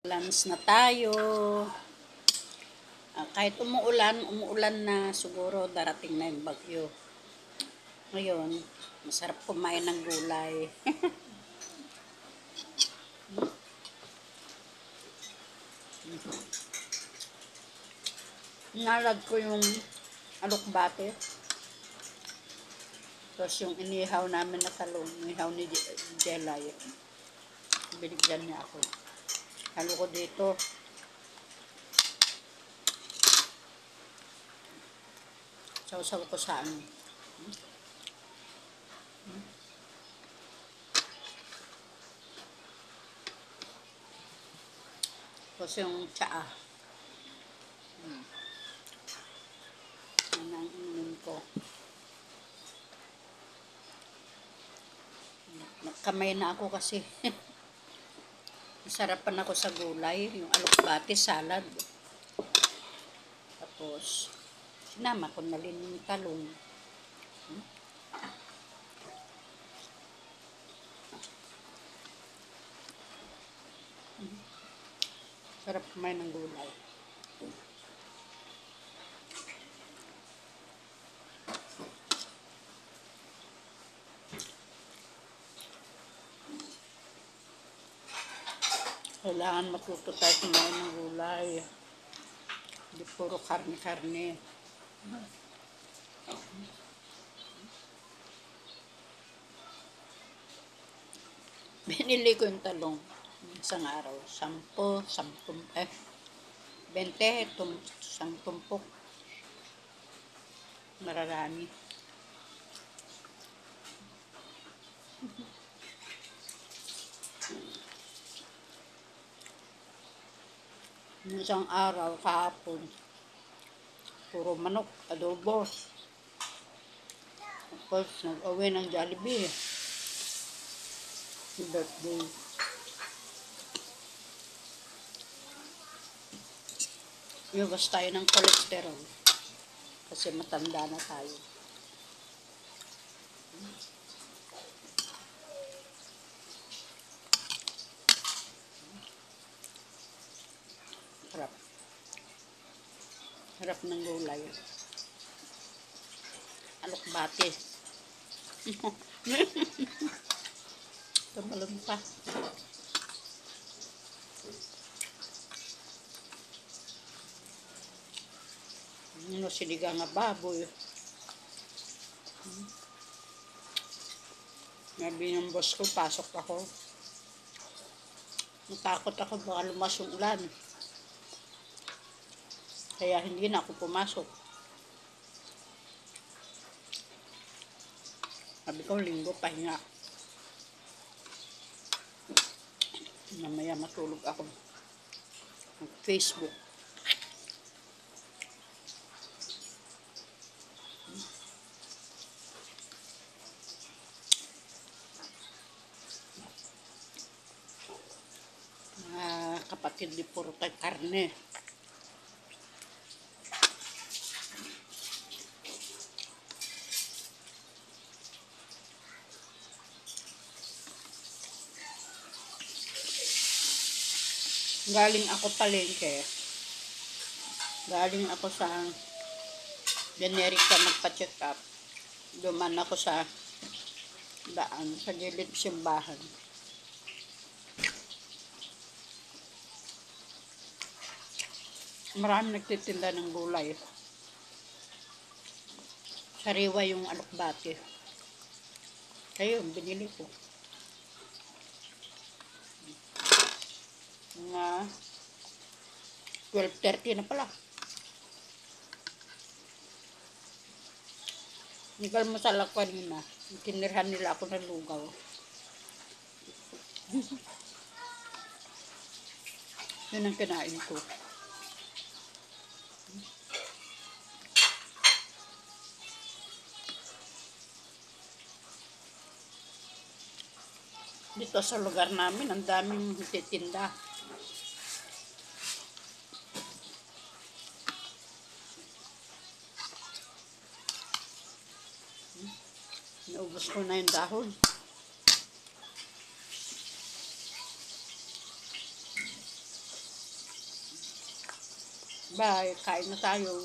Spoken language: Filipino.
Lunch na tayo. Kahit umuulan na siguro darating na yung bagyo. Ngayon, masarap kumain ng gulay. Nalad ko yung alokbate. Tapos yung inihaw namin na talong, inihaw ni Jelay. Binigyan niya ako. Halo ko dito. Sausaw ko sa ano. Tapos yung tsaa. Yan ang inumin ko. Kamay na ako kasi. Masarapan ako sa gulay. Yung alokbate, salad. Tapos, sinama ko na rin yung talong. Sarap kumain ng gulay. Kailangan matuto tayo kumain ng gulay. Hindi puro karne-karne. Binili ko yung talong. Isang araw. 20, isang tumpok. Mararami. Isang araw, kahapon, puro manok, adobo. Tapos, nag-uwi ng Jollibee. Birthday. Iwas tayo ng cholesterol. Kasi matanda na tayo. Harap. Harap ng gulay. Alokbate. Tumalon pa. Sinigang nga baboy. Sabi ng boss ko, pasok ako. Natakot ako baka lumas yung ulan. Kaya hindi na ako pumasok. Sabi ko, linggo pahinga. Mamaya matulog ako. Facebook. Kapatid di puro tayo karne. Galing ako palengke. Galing ako sa generica magpa-check up. Duman ako sa daan, sa gilid simbahan. Marami nagtitinda ng gulay. Sariwa yung alokbate. Kaya binili ko. Mga 12:30 na pala. Nag-almusal ako kanina. Tinirhan nila ako ng lugaw. Yun ang kinain ko. Dito sa lugar namin, ang daming titinda. Naubos ko na yung dahon. Bye, kain na tayo.